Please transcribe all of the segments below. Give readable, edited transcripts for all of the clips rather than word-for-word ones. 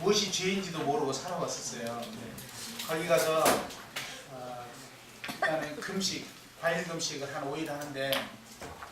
무엇이 죄인지도 모르고 살아왔었어요. 거기 가서 일단은 금식, 과일 금식을 한 5일 하는데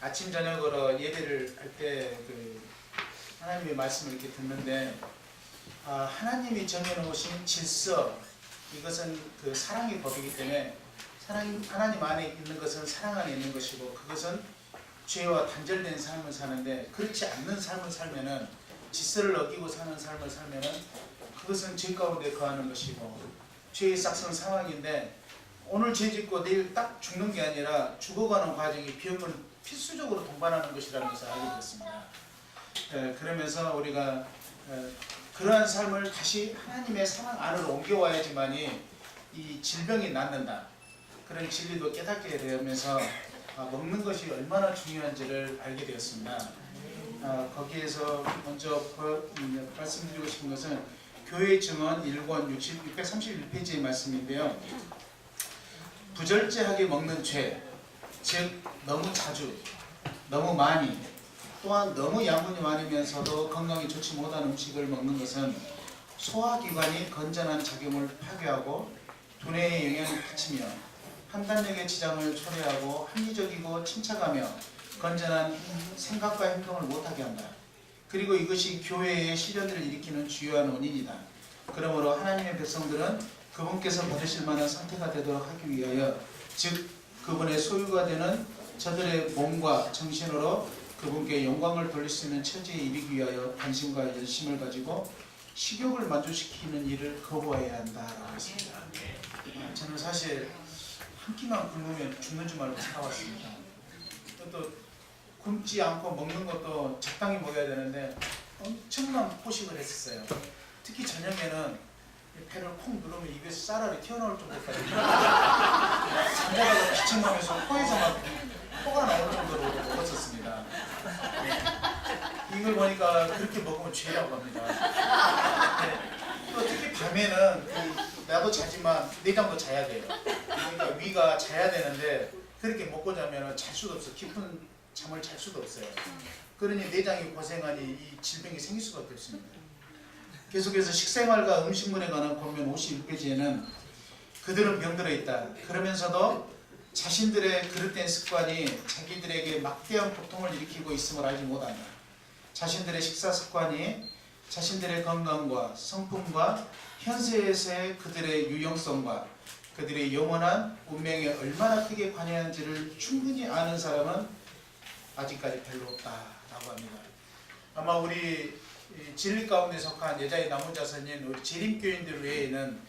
아침 저녁으로 예배를 할 때 하나님의 말씀을 이렇게 듣는데 하나님이 정해놓으신 질서, 이것은 그 사랑의 법이기 때문에 하나님 안에 있는 것은 사랑 안에 있는 것이고, 그것은 죄와 단절된 삶을 사는데, 그렇지 않는 삶을 살면은, 질서를 어기고 사는 삶을 살면은 그것은 죄 가운데 거하는 것이고 죄의 싹성 상황인데, 오늘 죄 짓고 내일 딱 죽는 게 아니라 죽어가는 과정이 비용을 필수적으로 동반하는 것이라는 것을 알게 되었습니다. 그러면서 우리가 그러한 삶을 다시 하나님의 사랑 안으로 옮겨와야지만이 이 질병이 낫는다, 그런 진리도 깨닫게 되면서 먹는 것이 얼마나 중요한지를 알게 되었습니다. 거기에서 먼저 말씀드리고 싶은 것은 교회 증언 1권 631페이지의 말씀인데요. 부절제하게 먹는 죄, 즉 너무 자주, 너무 많이, 또한 너무 양분이 많으면서도 건강에 좋지 못한 음식을 먹는 것은 소화기관이 건전한 작용을 파괴하고 두뇌에 영향을 끼치며 판단력의 지장을 초래하고 합리적이고 침착하며 건전한 생각과 행동을 못하게 한다. 그리고 이것이 교회의 시련을 일으키는 주요한 원인이다. 그러므로 하나님의 백성들은 그분께서 받으실 만한 상태가 되도록 하기 위하여, 즉 그분의 소유가 되는 저들의 몸과 정신으로 그분께 영광을 돌릴 수 있는 처지에 이르기 위하여 관심과 열심을 가지고 식욕을 만족시키는 일을 거부해야 한다라고 했습니다. 저는 사실 한 끼만 굶으면 죽는 줄 알고 살아왔습니다. 또 굶지 않고 먹는 것도 적당히 먹어야 되는데 엄청난 포식을 했었어요. 특히 저녁에는 배를 콩 누르면 입에서 쌀알이 튀어나올 정도까지 잠자다가 기침하면서 코에서 막 코가 나올 정도로 먹었었습니다. 이걸 보니까 그렇게 먹으면 죄라고 합니다. 또 특히 밤에는 나도 자지만 내장도 자야 돼요. 그러니까 위가 자야 되는데 그렇게 먹고 자면 잘 수도 없어. 깊은 잠을 잘 수도 없어요. 그러니 내장이 고생하니 이 질병이 생길 수밖에 없습니다. 계속해서 식생활과 음식물에 관한 본문 51페이지에는 그들은 병들어 있다. 그러면서도 자신들의 그릇된 습관이 자기들에게 막대한 고통을 일으키고 있음을 알지 못한다. 자신들의 식사 습관이 자신들의 건강과 성품과 현세에서의 그들의 유용성과 그들의 영원한 운명에 얼마나 크게 관여한지를 충분히 아는 사람은 아직까지 별로 없다라고 합니다. 아마 우리 진리 가운데 속한 여자의 남은 자손인 우리 재림교인들 외에는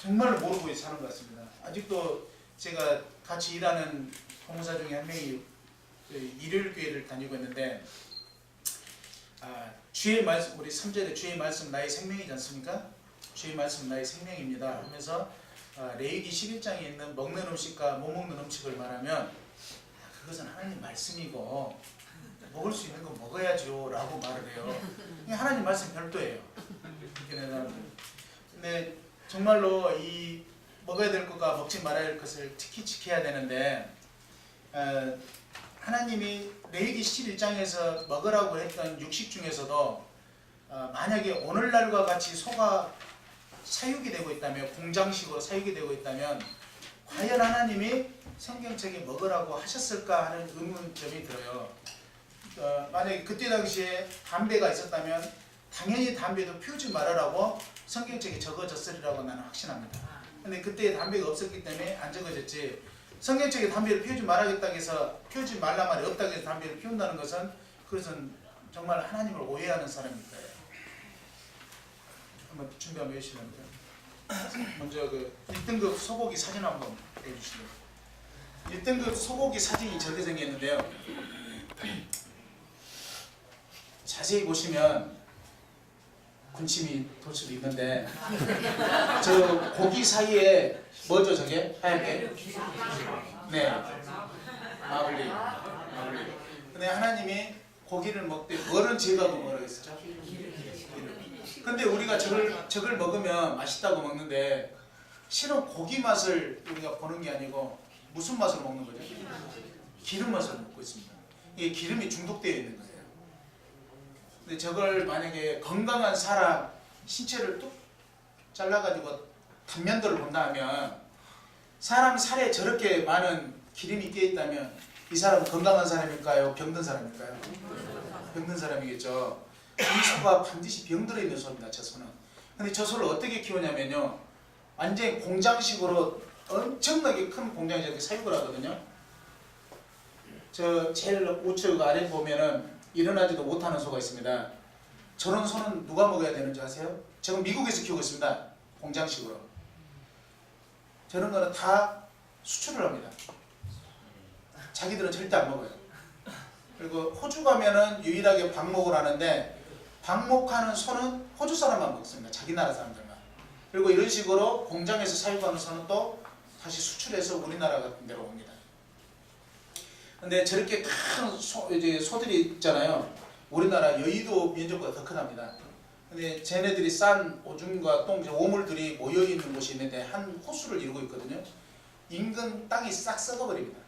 정말 모르고 사는 것 같습니다. 아직도 제가 같이 일하는 공무사 중에 한 명이 일요일 교회를 다니고 있는데 주의 말씀, 우리 3절에 주의 말씀 나의 생명이지 않습니까? 주의 말씀 나의 생명입니다 하면서 레위기 11장에 있는 먹는 음식과 못 먹는 음식을 말하면 그것은 하나님 말씀이고 먹을 수 있는 거 먹어야죠 라고 말을 해요. 하나님 말씀 별도예요. 근데 정말로 이 먹어야 될 것과 먹지 말아야 할 것을 특히 지켜야 되는데 하나님이 레위기 11장에서 먹으라고 했던 육식 중에서도 만약에 오늘날과 같이 소가 사육이 되고 있다면, 공장식으로 사육이 되고 있다면 과연 하나님이 성경책에 먹으라고 하셨을까 하는 의문점이 들어요. 만약에 그때 당시에 담배가 있었다면 당연히 담배도 피우지 말아라고 성경책에 적어졌으리라고 나는 확신합니다. 근데 그때 담배가 없었기 때문에 안 적어졌지, 성경책에 담배를 피우지 말아야겠다고 해서 피우지 말란 말이 없다고 해서 담배를 피운다는 것은 그것은 정말 하나님을 오해하는 사람일 거예요. 한번 준비 한번 해주시면 먼저 그 1등급 소고기 사진 한번 해주시면, 1등급 소고기 사진이 적혀있는데요. 자세히 보시면 군침이 돌 수도 있는데 저 고기 사이에 뭐죠 저게? 하얗게? 네, 마블링. 근데 하나님이 고기를 먹되 뭐는 제가도 뭐라고 했었죠? 근데 우리가 저걸 먹으면 맛있다고 먹는데 실은 고기 맛을 우리가 보는 게 아니고 무슨 맛을 먹는 거죠? 기름 맛을 먹고 있습니다. 이게 기름이 중독되어 있는 거예요. 근데 저걸 만약에 건강한 사람, 신체를 뚝 잘라가지고 단면도를 본다 하면 사람 살에 저렇게 많은 기름이 끼어 있다면 이 사람은 건강한 사람일까요? 병든 사람일까요? 병든 사람이겠죠. 이 소가 반드시 병들어 있는 소입니다. 저 소는. 근데 저 소를 어떻게 키우냐면요, 완전히 공장식으로 엄청나게 큰 공장에서 이렇게 사육을 하거든요. 저 제일 우측 아래 보면은 일어나지도 못하는 소가 있습니다. 저런 소는 누가 먹어야 되는지 아세요? 지금 미국에서 키우고 있습니다. 공장식으로. 저런 거는 다 수출을 합니다. 자기들은 절대 안 먹어요. 그리고 호주 가면은 유일하게 방목을 하는데, 방목하는 소는 호주 사람만 먹습니다. 자기 나라 사람들만. 그리고 이런 식으로 공장에서 사육하는 소는 또 다시 수출해서 우리나라 같은 데로 옵니다. 근데 저렇게 큰 소들이 있잖아요. 우리나라 여의도 면적보다 더 크답니다. 근데 쟤네들이 싼 오줌과 똥, 오물들이 모여있는 곳이 있는데 한 호수를 이루고 있거든요. 인근 땅이 싹 썩어버립니다.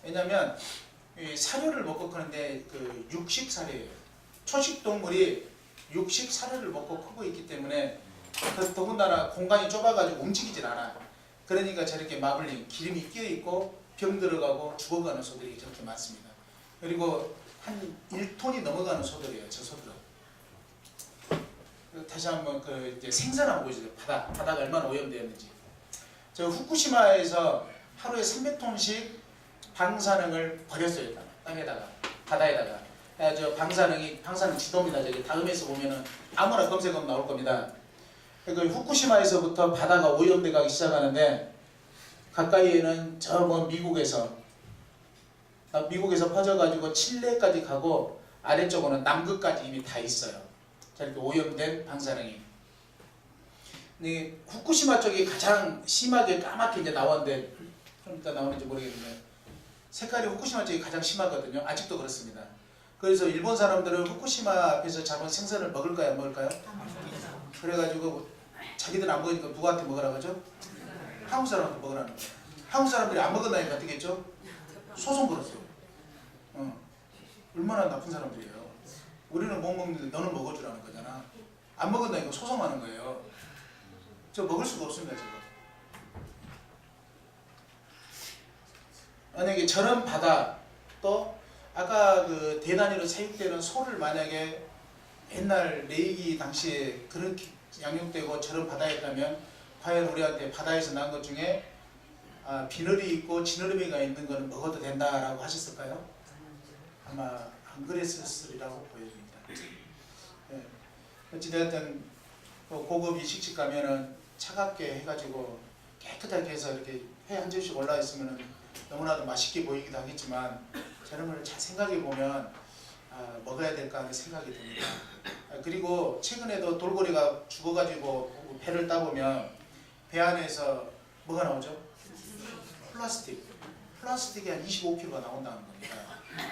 왜냐하면 사료를 먹고 크는데 그 육식사료예요. 초식동물이 육식사료를 먹고 크고 있기 때문에 더군다나 공간이 좁아가지고 움직이질 않아. 그러니까 저렇게 마블링, 기름이 끼어있고 병 들어가고 죽어가는 소들이 저렇게 많습니다. 그리고 한 1톤이 넘어가는 소들이에요. 저 소들은. 다시 한번 그 이제 생선 한번 보여주세요. 바다가 얼마나 오염되었는지. 저 후쿠시마에서 하루에 300톤씩 방사능을 버렸어요. 땅에다가, 바다에다가. 저 방사능 지도입니다. 저기 다음에서 보면은 아무나 검색하면 나올 겁니다. 그 후쿠시마에서부터 바다가 오염돼 가기 시작하는데, 가까이에는 저 뭐 미국에서 퍼져가지고 칠레까지 가고, 아래쪽으로는 남극까지 이미 다 있어요. 저렇게 오염된 방사능이. 근데 후쿠시마 쪽이 가장 심하게 까맣게 이제 나왔는데, 좀 이따 나오는지 모르겠는데, 색깔이 후쿠시마 쪽이 가장 심하거든요. 아직도 그렇습니다. 그래서 일본 사람들은 후쿠시마 앞에서 잡은 생선을 먹을까요, 안 먹을까요? 그래가지고 자기들 안 먹으니까 누구한테 먹으라고 하죠? 한국 사람한테 먹으라는 거예요. 한국 사람들이 안 먹었다니까 어떻게 했죠? 소송 걸었어요. 얼마나 나쁜 사람들이에요. 우리는 못 먹는데 너는 먹어주라는 거잖아. 안 먹었다니까 소송하는 거예요. 저 먹을 수가 없습니다. 지금. 만약에 저런 바다, 또 아까 그 대단위로 사육되는 소를 만약에 옛날 레이기 당시에 그렇게 양육되고 저런 바다였다면 과연 우리한테 바다에서 난 것 중에 비늘이 있고 지느러미가 있는 거는 먹어도 된다라고 하셨을까요? 아마 안 그랬으리라고 보여집니다. 네. 어찌되었든 고급 이식집 가면은 차갑게 해가지고 깨끗하게 해서 이렇게 회 한 접시 올라 있으면은 너무나도 맛있게 보이기도 하겠지만, 저런 걸 잘 생각해 보면 먹어야 될까 하는 생각이 듭니다. 그리고 최근에도 돌고래가 죽어가지고 배를 따보면 배 안에서 뭐가 나오죠? 플라스틱이 한 25kg가 나온다는 겁니다.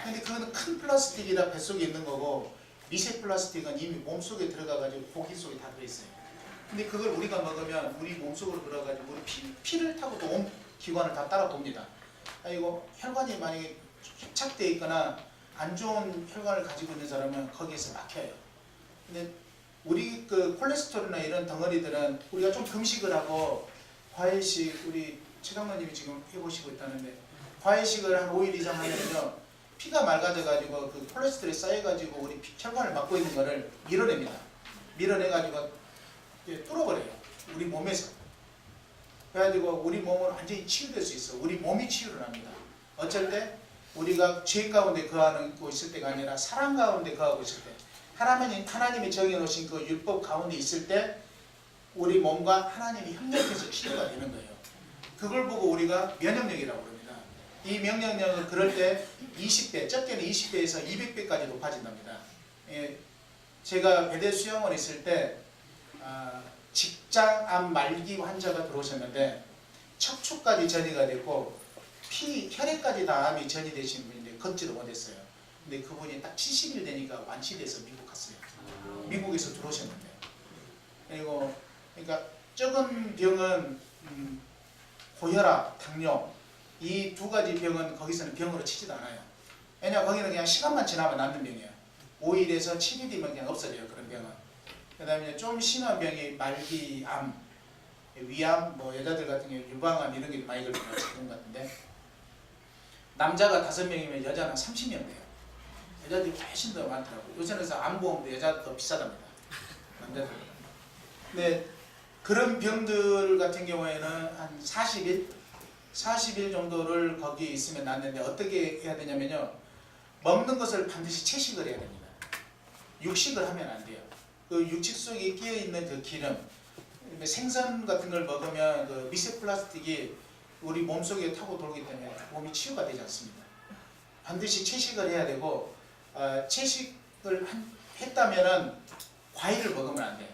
근데 그거는 큰 플라스틱이라 뱃속에 있는 거고, 미세 플라스틱은 이미 몸속에 들어가가지고 고기 속에 다 들어있어요. 근데 그걸 우리가 먹으면 우리 몸속으로 들어가지고 우리 피를 타고 온 기관을 다 따라 돕니다. 이거 혈관이 만약에 협착되어 있거나 안 좋은 혈관을 가지고 있는 사람은 거기에서 막혀요. 근데 우리 그 콜레스테롤이나 이런 덩어리들은 우리가 좀 금식을 하고 과일식, 우리 최강로님이 지금 해보시고 있다는데, 과일식을 한 5일 이상 하면요 피가 맑아져가지고 그 콜레스테롤이 쌓여가지고 우리 혈관을 막고 있는 거를 밀어냅니다. 밀어내가지고 뚫어버려요. 우리 몸에서. 그래가지고 우리 몸은 완전히 치유될 수 있어. 우리 몸이 치유를 합니다. 어쩔 때 우리가 죄 가운데 거하고 있을 때가 아니라 사랑 가운데 거하고 있을 때, 하나님이 정해놓으신 그 율법 가운데 있을 때 우리 몸과 하나님이 협력해서 치유가 되는 거예요. 그걸 보고 우리가 면역력이라고 합니다. 이 면역력은 그럴 때 20배, 적게는 20배에서 200배까지 높아진답니다. 제가 배대 수양원에 있을 때 직장암 말기 환자가 들어오셨는데 척추까지 전이가 됐고 혈액까지 다 암이 전이 되신 분인데 걷지도 못했어요. 근데 그분이 딱 70일 되니까 완치돼서 미국 갔어요. 미국에서 들어오셨는데. 그리고 그러니까 적은 병은 고혈압, 당뇨, 이 두 가지 병은 거기서는 병으로 치지도 않아요. 왜냐하면 거기는 그냥 시간만 지나면 낫는 병이에요. 5일에서 7일이면 그냥 없어져요. 그런 병은. 그다음에 좀 심한 병이 말기암, 위암, 뭐 여자들 같은 경우 유방암 이런 게 많이 걸리는 질병 같은데 남자가 5명이면 여자는 30명 돼요. 여자들이 훨씬 더 많더라고요. 요새는 그래서 암보험도 여자도 더 비싸답니다. 남자들. 근데 그런 병들 같은 경우에는 한 40일 정도를 거기에 있으면 낫는데 어떻게 해야 되냐면요. 먹는 것을 반드시 채식을 해야 됩니다. 육식을 하면 안 돼요. 그 육식 속에 끼어 있는 그 기름, 생선 같은 걸 먹으면 그 미세 플라스틱이 우리 몸속에 타고 돌기 때문에 몸이 치유가 되지 않습니다. 반드시 채식을 해야 되고 채식을 했다면은 과일을 먹으면 안 돼요.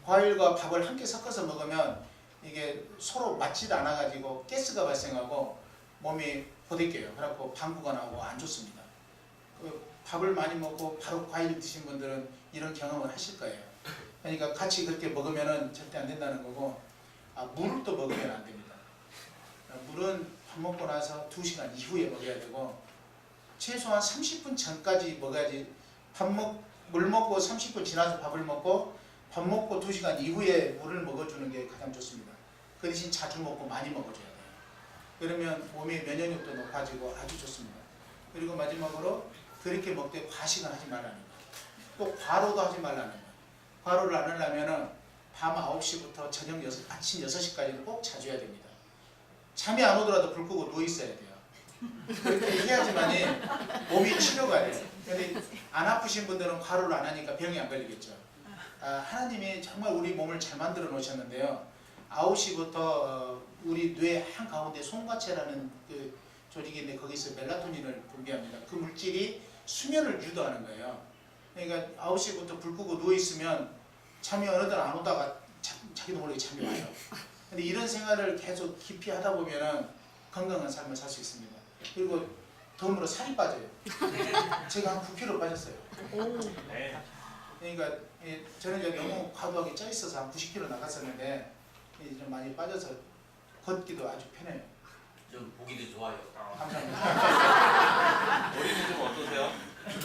과일과 밥을 함께 섞어서 먹으면 이게 서로 맞지도 않아 가지고 가스가 발생하고 몸이 부대껴요. 그래갖고 방구가 나오고 안 좋습니다. 그 밥을 많이 먹고 바로 과일 드신 분들은 이런 경험을 하실 거예요. 그러니까 같이 그렇게 먹으면은 절대 안 된다는 거고, 물을 또 먹으면 안 됩니다. 물은 밥 먹고 나서 2시간 이후에 먹어야 되고, 최소한 30분 전까지 먹어야지. 물 먹고 30분 지나서 밥을 먹고, 밥 먹고 2시간 이후에 물을 먹어주는 게 가장 좋습니다. 그 대신 자주 먹고 많이 먹어줘야 돼요. 그러면 몸의 면역력도 높아지고 아주 좋습니다. 그리고 마지막으로 그렇게 먹되 과식은 하지 말라는 거예요. 또 과로도 하지 말라는 거예요. 과로를 안 하려면 밤 9시부터 저녁 아침 6시까지는 꼭 자줘야 됩니다. 잠이 안 오더라도 불 끄고 누워 있어야 돼요. 그렇게 해야지만이 몸이 치료가 돼요. 근데 안 아프신 분들은 과로를 안 하니까 병이 안 걸리겠죠. 하나님이 정말 우리 몸을 잘 만들어 놓으셨는데요. 9시부터 우리 뇌 한가운데 송과체라는 그 조직이 있는데 거기서 멜라토닌을 분비합니다. 그 물질이 수면을 유도하는 거예요. 그러니까 9시부터 불 끄고 누워있으면 잠이 어느덧 안 오다가 자기도 모르게 잠이 와요. 근데 이런 생활을 계속 깊이 하다 보면 건강한 삶을 살 수 있습니다. 그리고 덤으로 살이 빠져요. 제가 한 9kg 빠졌어요. 그러니까 저는 이제 너무 과도하게 쪄 있어서 한 90kg 나갔었는데 좀 많이 빠져서 걷기도 아주 편해요. 좀 보기도 좋아요. 감사합니다. 머리는 좀 어떠세요?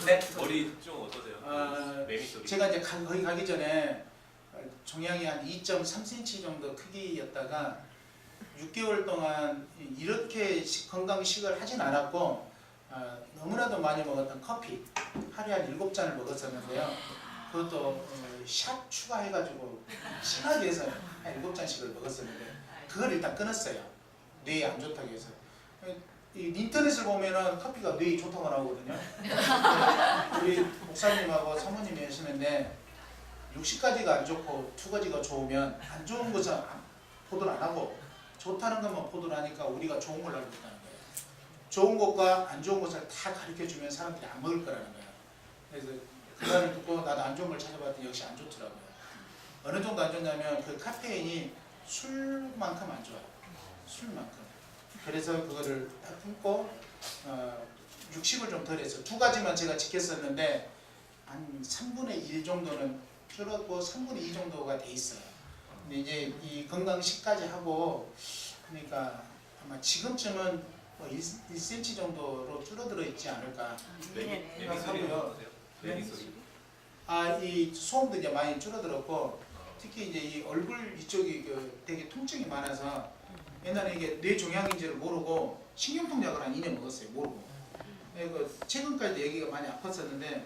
네. 머리 좀 어떠세요? 매미 소리. 제가 이제 거기 가기 전에 종양이 한 2.3cm 정도 크기였다가 6개월 동안 이렇게 건강식을 하진 않았고 너무나도 많이 먹었던 커피 하루에 한 7잔을 먹었었는데요. 그것도 샷 추가해가지고 심하게 해서 한 7잔씩을 먹었었는데 그걸 일단 끊었어요. 뇌에 안 좋다고 해서. 인터넷을 보면은 커피가 뇌에 좋다고 나오거든요. 우리 목사님하고 사모님이 하시는데 60가지가 안 좋고 2가지가 좋으면 안 좋은 것은 보도를 안 하고 좋다는 것만 보도를 하니까 우리가 좋은 걸 알고 있다는 거예요. 좋은 것과 안 좋은 것을 다 가르쳐주면 사람들이 안 먹을 거라는 거예요. 그래서 그 말을 듣고 나도 안 좋은 걸 찾아봤더니 역시 안 좋더라고요. 어느 정도 안 좋냐면 그 카페인이 술만큼 안 좋아요. 술만큼. 그래서 그거를 다 끊고 육식을 좀 덜 해서 2가지만 제가 지켰었는데 한 3분의 1 정도는 줄었고 3분의 2 정도가 돼 있어요. 근데 이제 이 건강식까지 하고 그러니까 아마 지금쯤은 뭐 1cm 정도로 줄어들어 있지 않을까 매미 소리는 어떠세요? 매미 소리. 이 소음도 이제 많이 줄어들었고 특히 이제 이 얼굴 이쪽이 되게 통증이 많아서 옛날에 이게 뇌 종양인지를 모르고 신경통약을 한 2년 먹었어요. 모르고. 최근까지도 여기가 많이 아팠었는데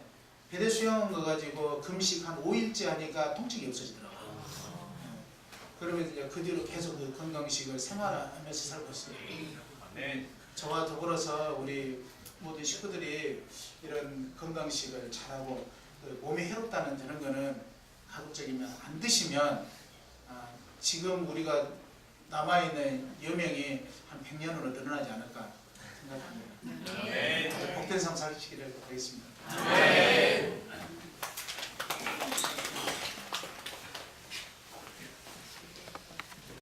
배대 수영 넣어가지고 금식 한 5일째 하니까 통증이 없어지더라고요. 그러면서 이제 그 뒤로 계속 그 건강식을 생활하면서 살고 있어요. 네. 저와 더불어서 우리 모든 식구들이 이런 건강식을 잘하고 몸에 해롭다는 저런 거는 가급적이면 안 드시면 지금 우리가 남아있는 여명이 한 100년으로 늘어나지 않을까 생각합니다. 네. 복된 삶 사시기를 바라겠습니다. 네.